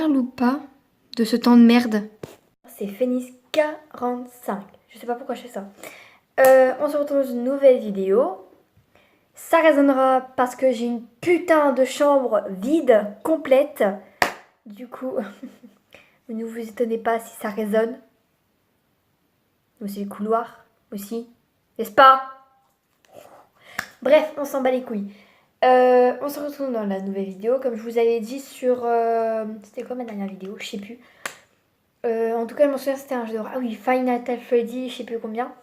parle ou pas de ce temps de merde? C'est Phoenix 45. Je sais pas pourquoi je fais ça. On se retrouve dans une nouvelle vidéo. Ça résonnera parce que j'ai une putain de chambre vide, complète. Du coup, ne vous étonnez pas si ça résonne. Aussi le couloir, aussi. N'est-ce pas? Bref, on s'en bat les couilles. On se retrouve dans la nouvelle vidéo. Comme je vous avais dit sur... C'était quoi ma dernière vidéo? Je sais plus. En tout cas, je m'en souviens, c'était un jeu d'horreur. Ah oui, Five Nights at Freddy, je sais plus combien.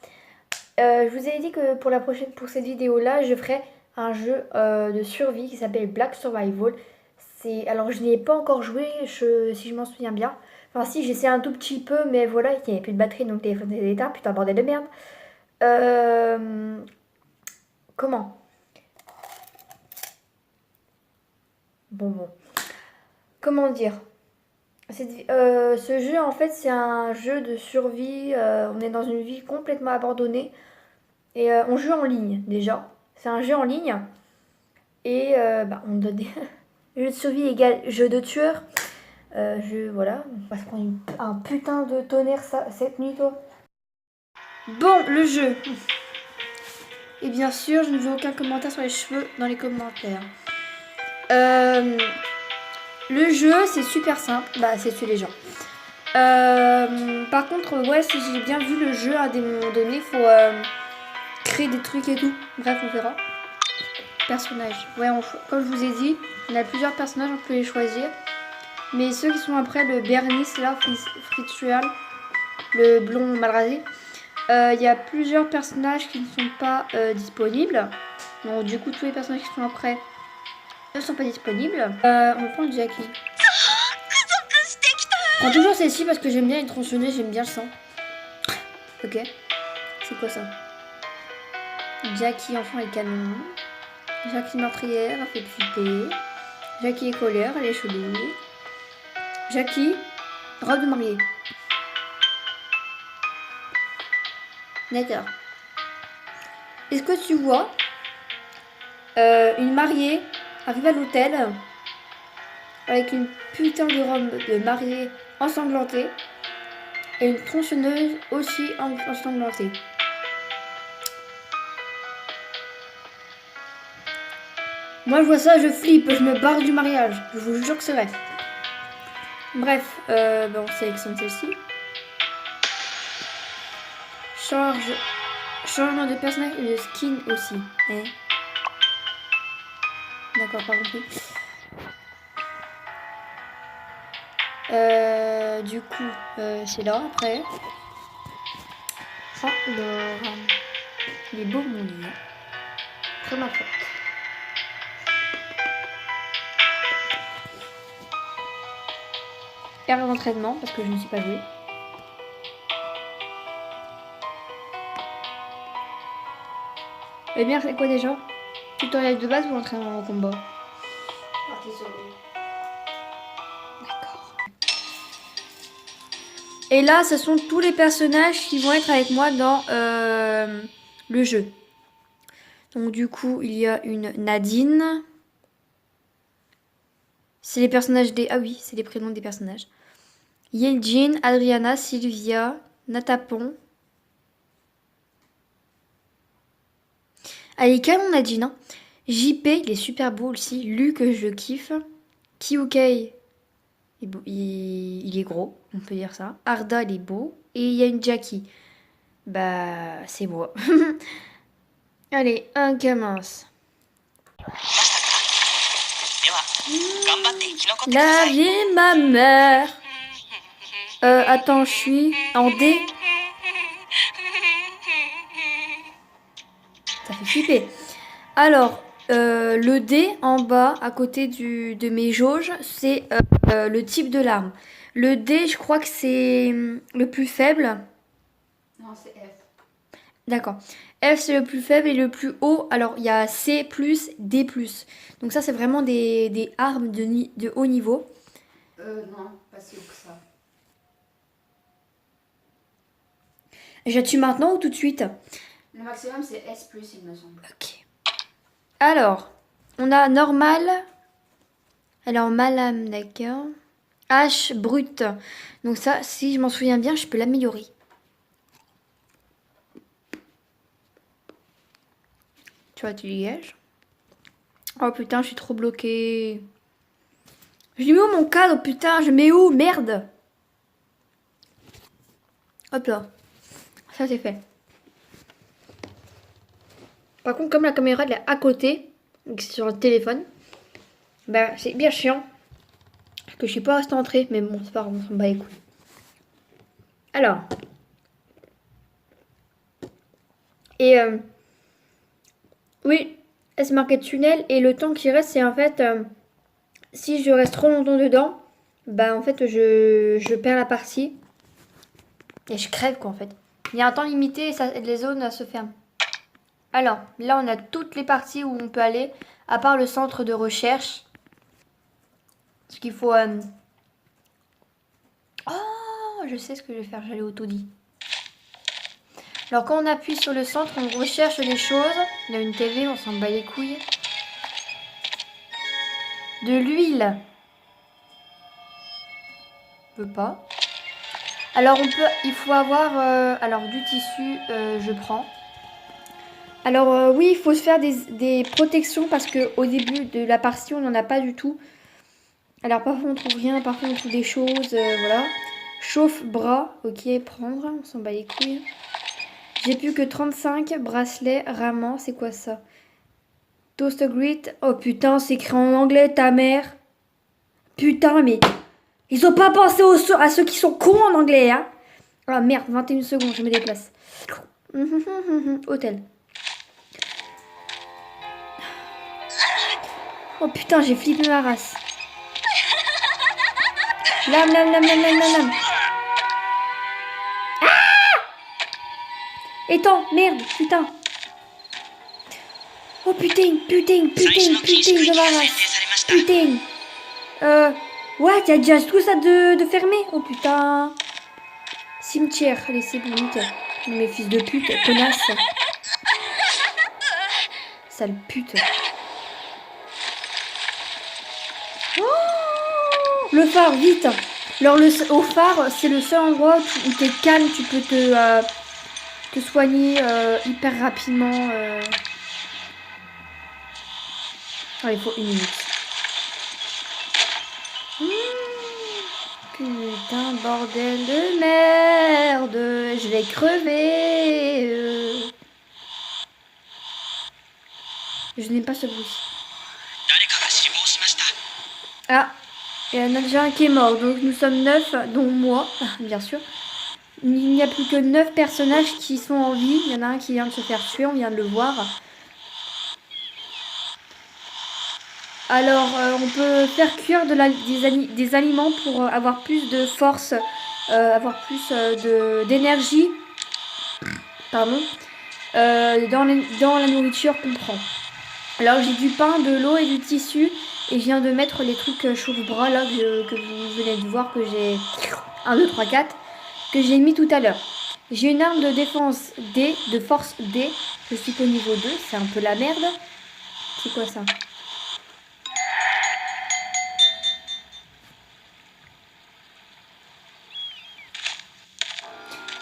Je vous avais dit que pour cette vidéo-là, je ferai un jeu de survie qui s'appelle Black Survival. Alors, je n'y ai pas encore joué, si je m'en souviens bien. Enfin, si, j'essaie un tout petit peu, mais voilà, il n'y avait plus de batterie, donc le téléphone était éteint. Putain, bordel de merde. Comment? Bon. Comment dire? Ce jeu, en fait, c'est un jeu de survie. On est dans une ville complètement abandonnée. Et on joue en ligne, déjà. C'est un jeu en ligne. Et on donne des... jeu de survie égale jeu de tueur. Voilà. On va se prendre un putain de tonnerre cette nuit, toi. Bon, le jeu. Et bien sûr, je ne veux aucun commentaire sur les cheveux dans les commentaires. Le jeu, c'est super simple. Bah, c'est tuer les gens. Par contre, ouais, si j'ai bien vu le jeu, à des moments donnés, il faut créer des trucs et tout. Bref, on verra. Personnages. Ouais, comme je vous ai dit, on a plusieurs personnages, on peut les choisir. Mais ceux qui sont après, le Bernice, là, Fritzual, le blond mal rasé, il y a plusieurs personnages qui ne sont pas disponibles. Donc, du coup, tous les personnages qui sont après ne sont pas disponibles. On prend le Jackie. Je prends toujours celle-ci parce que j'aime bien les tronçonner, j'aime bien le sang. Ok. C'est quoi ça? Jackie, enfant et canon. Jackie meurtrière, elle fait flipper. Jackie est colère, elle est chelou. Jackie, robe de mariée. D'accord. Est-ce que tu vois une mariée arrive à l'hôtel avec une putain de robe de mariée ensanglantée et une tronçonneuse aussi ensanglantée. Moi je vois ça, je flippe, je me barre du mariage. Je vous jure que c'est vrai. Bref, on sélectionne celle-ci. Changement de personnage et de skin aussi. D'accord, pas compris. Du coup, c'est là après. Alors, il est beau mon lit. Très ma faute. Ère d'entraînement parce que je ne suis pas jouée. Eh bien, c'est quoi déjà? Tutoriel de base ou entraînement au combat? Partie sur lui. D'accord. Et là, ce sont tous les personnages qui vont être avec moi dans le jeu. Donc du coup, il y a une Nadine. C'est les personnages des... Ah oui, c'est les prénoms des personnages. Yeljin, Adriana, Sylvia, Natapon. Elle est canon Nadine. Hein. JP, il est super beau aussi. Luc, je kiffe. Kyukei, il est gros, on peut dire ça. Arda, il est beau. Et il y a une Jackie. Bah, c'est moi. Allez, un cas mince. La vie est ma mère. Attends, je suis en D. Ça fait flipper. Alors, le D en bas, à côté de mes jauges, c'est le type de l'arme. Le D, je crois que c'est le plus faible. Non, c'est F. D'accord. F, c'est le plus faible et le plus haut. Alors, il y a C+, D+. Donc ça, c'est vraiment des armes de haut niveau. Non, pas si haut que ça. Je la tue maintenant ou tout de suite? Le maximum, c'est S+, il me semble. Ok. Alors, on a normal. Alors, Malam, d'accord. H brut. Donc ça, si je m'en souviens bien, je peux l'améliorer. Tu vois, tu dégages. Oh putain, je suis trop bloquée. Je lui mets où mon cadre, putain, je mets où? Merde. Hop là. Ça c'est fait. Par contre, comme la caméra elle est à côté, donc c'est sur le téléphone, bah c'est bien chiant. Parce que je suis pas restée entrée, mais bon, c'est pas grave, on s'en bat les couilles. Alors. Et oui, c'est marqué tunnel et le temps qui reste, c'est en fait, si je reste trop longtemps dedans, bah en fait je perds la partie et je crève quoi en fait. Il y a un temps limité et les zones se ferment. Alors, là on a toutes les parties où on peut aller, à part le centre de recherche. Parce qu'il faut... Oh, je sais ce que je vais faire, j'allais autodit. Alors quand on appuie sur le centre, on recherche des choses. Il y a une TV, on s'en bat les couilles. De l'huile. Je veux pas. Alors il faut avoir... alors du tissu, je prends. Alors oui, il faut se faire des protections parce qu'au début de la partie, on n'en a pas du tout. Alors parfois on trouve rien, parfois on trouve des choses, voilà. Chauffe-bras, ok, prendre, on s'en bat les couilles. J'ai plus que 35 bracelets ramants, c'est quoi ça? Toast grit, oh putain, c'est écrit en anglais, ta mère. Putain, mais ils ont pas pensé à ceux qui sont cons en anglais, hein. Ah merde, 21 secondes, je me déplace. Hôtel. Oh putain, j'ai flippé ma race. Lame, lame, lame, lame, lame, lame. Étends, merde, putain. Oh putain, putain, putain, putain de ma race. Putain. What, y'a déjà tout ça de fermé. Oh putain. Cimetière, allez c'est bon, nickel. Mes fils de pute, connasse. Sale pute. Oh, le phare, vite. Alors au phare, c'est le seul endroit où t'es calme, tu peux te soigner hyper rapidement. Oh, il faut 1 minute. Putain, bordel de merde. Je vais crever. Je n'aime pas ce bruit. Ah, il y en a déjà un qui est mort. Donc nous sommes 9, dont moi, bien sûr. Il n'y a plus que 9 personnages qui sont en vie. Il y en a un qui vient de se faire tuer, on vient de le voir. Alors, on peut faire cuire des aliments pour avoir plus de force, avoir plus d'énergie, pardon, dans la nourriture qu'on prend. Alors, j'ai du pain, de l'eau et du tissu, et je viens de mettre les trucs chauffe-bras là que vous venez de voir que j'ai 1, 2, 3, 4, que j'ai mis tout à l'heure. J'ai une arme de défense D, de force D, je suis qu'au niveau 2, c'est un peu la merde. C'est quoi ça ?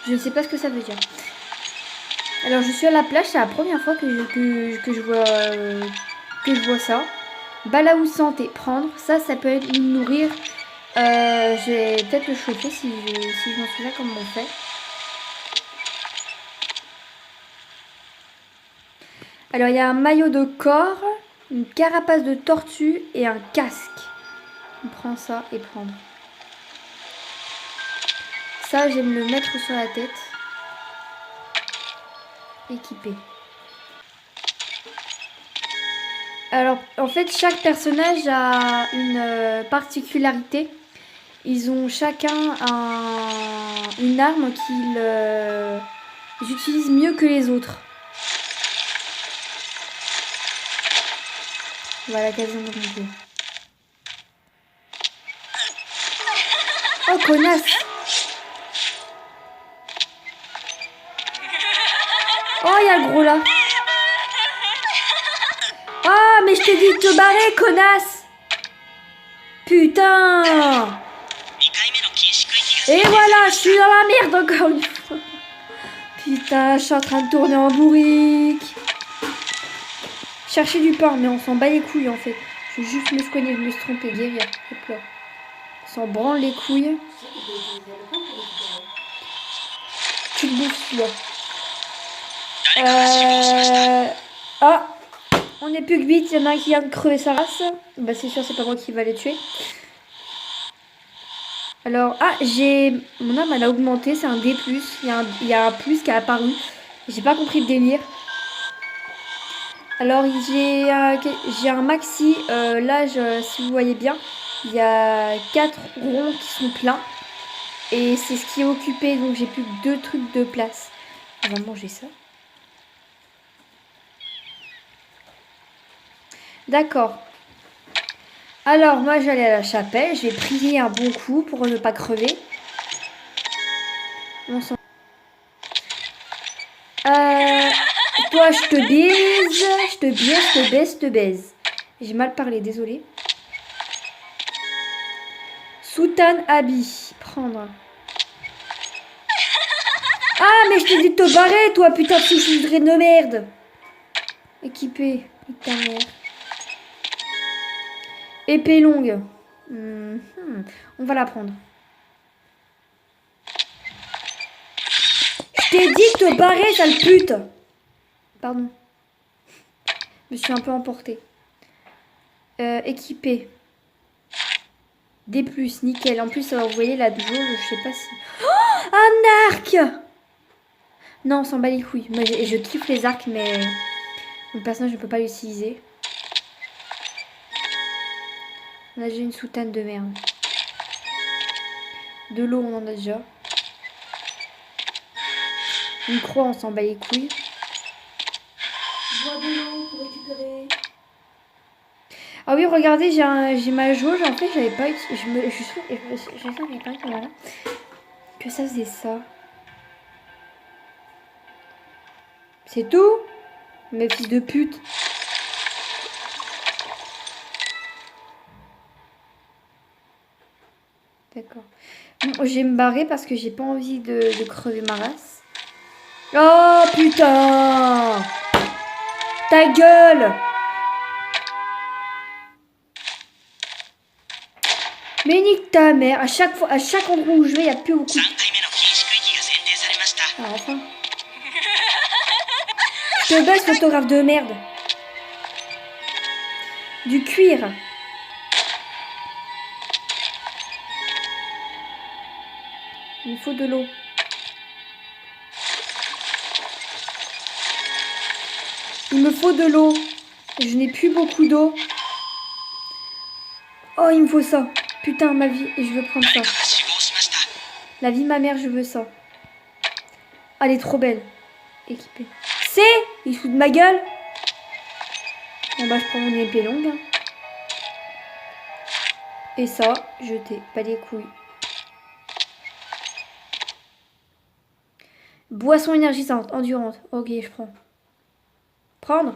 Je ne sais pas ce que ça veut dire. Alors je suis à la plage, c'est la première fois que je vois ça. Balaou santé, prendre. Ça peut être nous nourrir. Je vais peut-être le chauffer si je m'en souviens comment on fait. Alors il y a un maillot de corps, une carapace de tortue et un casque. On prend ça et prendre. Ça, je vais me le mettre sur la tête. Équipé. Alors, en fait, chaque personnage a une particularité. Ils ont chacun une arme qu'ils utilisent mieux que les autres. Voilà, quasiment compris. Oh, connasse! Oh, il y a le gros là. Ah, mais je t'ai dit de te barrer, connasse. Putain. Et voilà, je suis dans la merde encore une fois. Putain, je suis en train de tourner en bourrique. Chercher du pain, mais on s'en bat les couilles en fait. Je vais juste me soigner, je me suis trompée, guérir. Hop là. On s'en branle les couilles. Tu te bouffes celui-là. Ah, on n'est plus que 8, il y en a un qui vient de crever sa race. Bah c'est sûr, c'est pas moi qui va les tuer. Alors, mon âme elle a augmenté, c'est un D+, il y a un plus qui a apparu. J'ai pas compris le délire. Alors j'ai un maxi, là si vous voyez bien, il y a 4 ronds qui sont pleins. Et c'est ce qui est occupé, donc j'ai plus que 2 trucs de place. On va manger ça. D'accord. Alors moi j'allais à la chapelle, je vais prier un bon coup pour ne pas crever. On s'en... Toi je te baise, je te baise, je te baise, je te baise. J'ai mal parlé, désolé. Soutane habit, prendre. Ah mais je t'ai dit de te barrer toi, putain de soufflerie de merde. Équipé, putain de merde. Épée longue. On va la prendre. Je t'ai dit de te barrer, sale pute. Pardon. Je me suis un peu emportée. Équipé. D+, nickel. En plus, vous voyez la jauge, je sais pas si... Oh, un arc. Non, on s'en bat les couilles. Moi, je kiffe les arcs, mais mon personnage ne peut pas l'utiliser. Là, j'ai une soutane de merde. De l'eau, on en a déjà. Une croix, on s'en bat les couilles. Bois de l'eau pour récupérer. Ah oui, regardez, j'ai ma jauge. En fait, j'avais pas eu... Je savais pas que, voilà, que ça faisait ça. C'est tout? Mes fils de pute. D'accord. Bon, je vais me barrer parce que j'ai pas envie de crever ma race. Oh putain! Ta gueule! Mais nique ta mère, à chaque endroit où je vais, il n'y a plus beaucoup de... Ah, enfin. Je te baisse, photographe de merde. Du cuir. Il me faut de l'eau. Il me faut de l'eau. Je n'ai plus beaucoup d'eau. Oh, il me faut ça. Putain, ma vie, et je veux prendre ça. La vie de ma mère, je veux ça. Ah, elle est trop belle. Équipée. C'est... Il fout de ma gueule. Bon, bah, je prends mon épée longue. Et ça, jeter. Pas les couilles. Boisson énergisante, endurante. Ok, je prends. Prendre.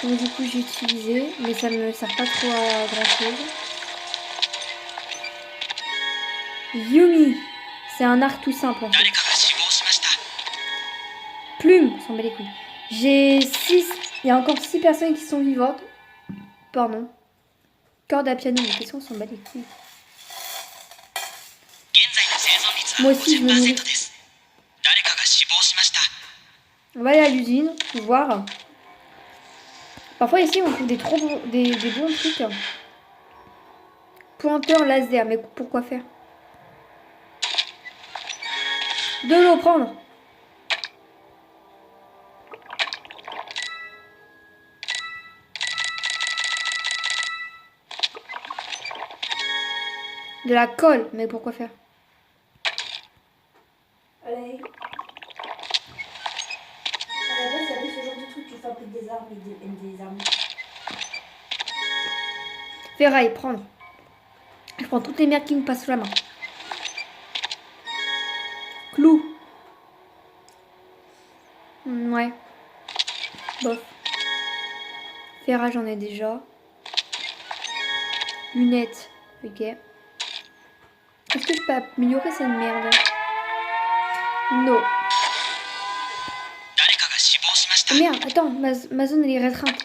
Donc du coup j'ai utilisé, mais ça ne me sert pas trop à grand chose. Yumi, c'est un arc tout simple en fait. Plume, on s'en bat les couilles. J'ai 6, il y a encore 6 personnes qui sont vivantes. Pardon. Corde à piano, mais qu'est-ce qu'on s'en bat les couilles. Moi aussi je me nourris. On va aller à l'usine, pour voir. Parfois ici on trouve des bons trucs. Pointeur laser, mais pourquoi faire? De l'eau, prendre. De la colle, mais pourquoi faire? Allez. À la base, il y avait ce genre de truc, tu fabriques des armes et des armes. Ferraille, prendre. Je prends toutes les merdes qui me passent sous la main. Clou. Ouais. Bof. Ferraille, j'en ai déjà. Lunettes. Ok. Est-ce que je peux améliorer cette merde? Non. Oh merde, attends, ma zone elle est restreinte.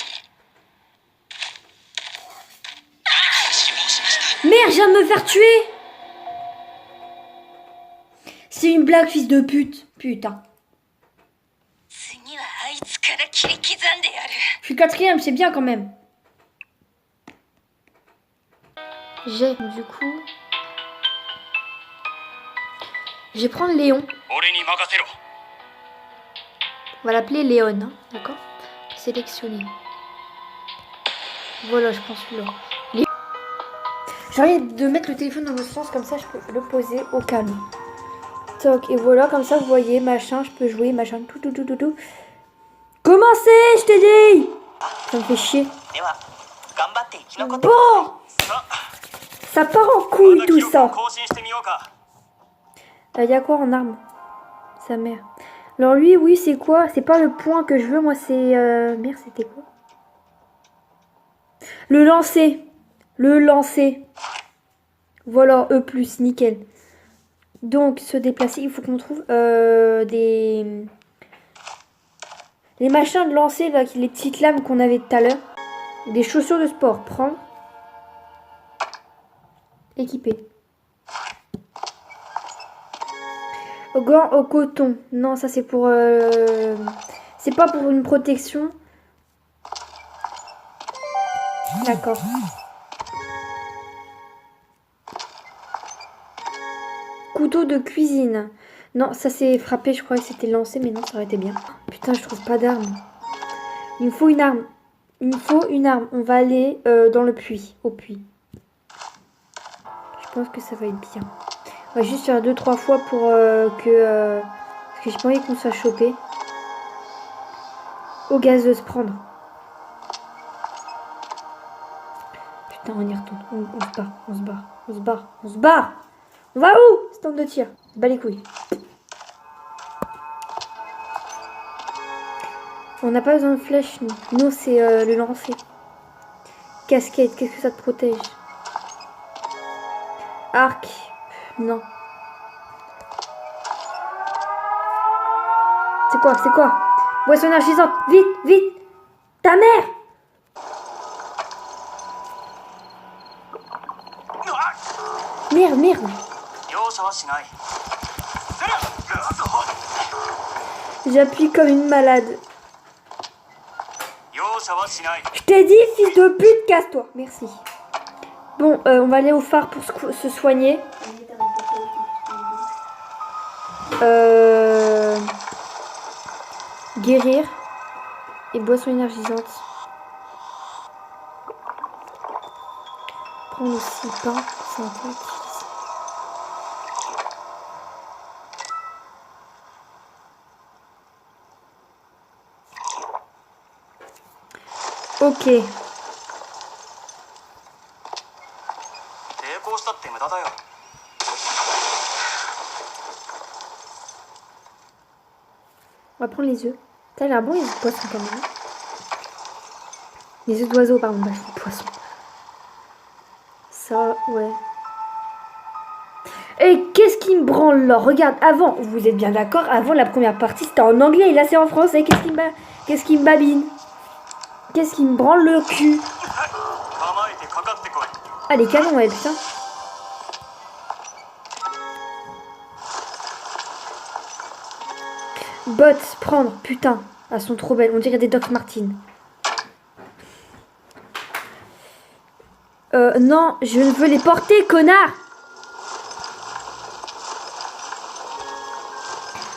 Merde, je viens de me faire tuer! C'est une blague, fils de pute. Putain. Je suis quatrième, c'est bien quand même. J'ai, du coup... Je vais prendre Léon. On va l'appeler Léon, hein, d'accord? Sélectionner. Voilà, je prends celui-là. J'ai envie de mettre le téléphone dans l'autre sens, comme ça je peux le poser au calme. Toc, et voilà, comme ça vous voyez, machin, je peux jouer, machin, tout. Commencez, je t'ai dit! Ça me fait chier. Bon! Ça part en couille tout ça. Y a quoi en arme? Sa mère. Alors lui, oui, c'est quoi? C'est pas le point que je veux, moi c'est... Merde, c'était quoi? Le lancer. Le lancer. Voilà, E+, nickel. Donc, se déplacer, il faut qu'on trouve des... Les machins de lancer, là, les petites lames qu'on avait tout à l'heure. Des chaussures de sport. Prendre. Équiper. Gants au coton. Non, ça c'est pour... C'est pas pour une protection. D'accord. Couteau de cuisine. Non, ça c'est frappé, je croyais que c'était lancé, mais non, ça aurait été bien. Putain, je trouve pas d'arme. Il me faut une arme. Il me faut une arme. On va aller dans le puits, au puits. Je pense que ça va être bien. On va juste faire 2-3 fois pour que... parce que j'ai pas envie qu'on soit chopé. Eau gazeuse, prendre. Putain, on y retourne. On se barre. On va où? Stand de tir. Bas les couilles. On n'a pas besoin de flèches, nous. Nous, c'est le lancer. Casquette, qu'est-ce que ça te protège? Arc. Non. C'est quoi? Boisson énergisante. Vite. Ta mère! Merde. J'appuie comme une malade. Je t'ai dit, fils de pute, casse-toi. Merci. Bon, on va aller au phare pour se soigner. Guérir. Et boisson énergisante. Prendre aussi pain, santé. Ok. On va prendre les œufs. Ça a l'air bon les œufs de poisson quand même. Les œufs d'oiseau, pardon, bah, je dis poisson. Ça, ouais. Et qu'est-ce qui me branle là? Regarde, avant, vous êtes bien d'accord, avant la première partie c'était en anglais et là c'est en français. Qu'est-ce qui me babine? Qu'est-ce qui me branle le cul? Ah, les canons, ouais, putain. Bottes, prendre, putain. Elles sont trop belles, on dirait des Doc Martens. Non, je ne veux les porter, connard.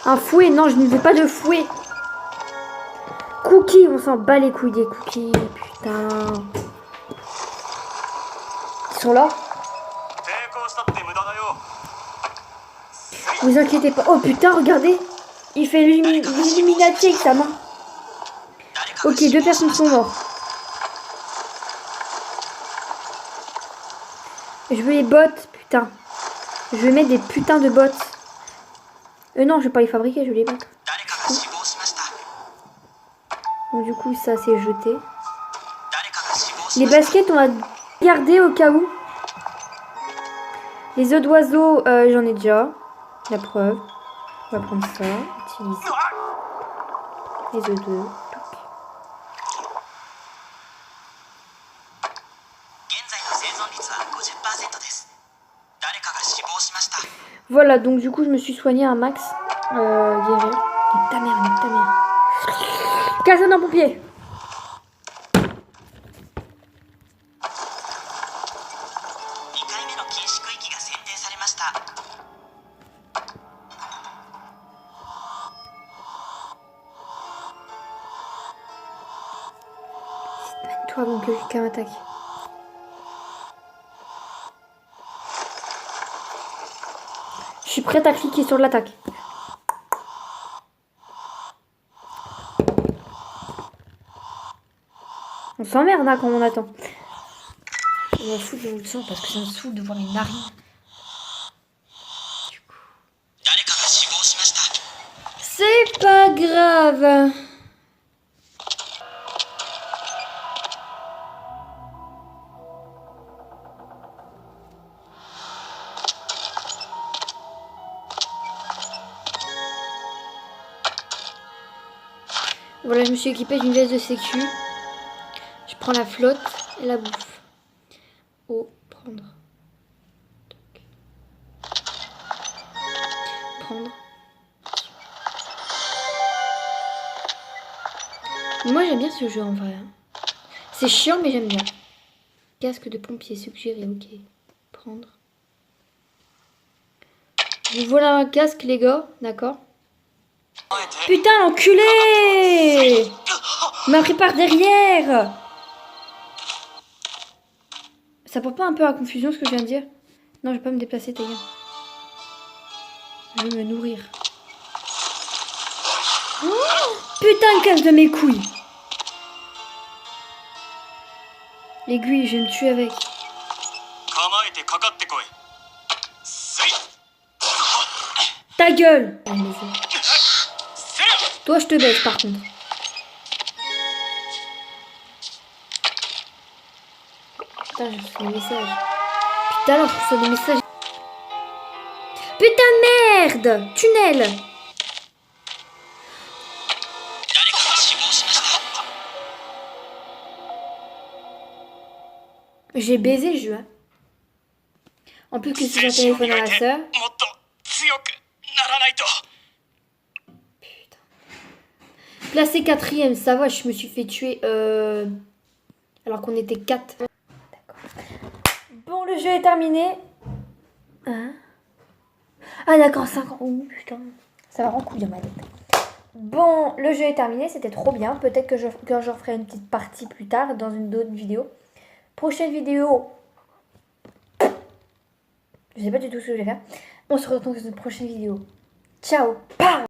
Un fouet, non, je ne veux pas de fouet. Cookies, on s'en bat les couilles des cookies, putain. Ils sont là? Vous inquiétez pas. Oh putain, regardez. Il fait l'illuminati avec sa main. Ok, 2 personnes sont mortes. Je veux les bottes, putain. Je vais mettre des putains de bottes. Non, je vais pas les fabriquer, je vais les mettre. Donc du coup, ça c'est jeté. Les baskets, on va garder au cas où. Les œufs d'oiseau, j'en ai déjà. La preuve. On va prendre ça. Utiliser. Les œufs d'œufs. Voilà, donc du coup, je me suis soignée un max. Guérir. Nique ta mère, nique ta mère. Casson d'un pompier. Toi, avant que quelqu'un m'attaque. Je suis prête à cliquer sur l'attaque. On s'emmerde hein, quand on attend. On va foutre dans le sang parce que ça me saoule de voir les narines. Du coup. C'est pas grave. Voilà, je me suis équipée d'une veste de sécu. Je prends la flotte et la bouffe. Oh, prendre. Toc. Prendre. Moi, j'aime bien ce jeu en vrai. C'est chiant, mais j'aime bien. Casque de pompier suggéré, ok. Prendre. Vous voilà un casque, les gars, d'accord? Putain, l'enculé! Il m'a pris par derrière! Ça porte pas un peu à confusion ce que je viens de dire? Non, je vais pas me déplacer, t'es gars. Je veux me nourrir. Oh, putain, casse de mes couilles! L'aiguille, je vais me tuer avec. Ta gueule! Toi, je te baisse par contre. Putain, j'ai reçu des messages. Putain, là, je reçois des messages. Putain de merde! Tunnel! J'ai baisé le jeu. Hein. En plus que c'est un téléphone à la sœur. Putain. Placé 4ème, ça va, je me suis fait tuer alors qu'on était 4. D'accord. Bon, le jeu est terminé. Hein? Ah d'accord, 5 ans. Oh, putain. Ça va rendre couille dans ma tête. Bon, le jeu est terminé, c'était trop bien. Peut-être que je referai une petite partie plus tard dans une autre vidéo. Prochaine vidéo. Je sais pas du tout ce que je vais faire. On se retrouve dans une prochaine vidéo. Ciao. Bam.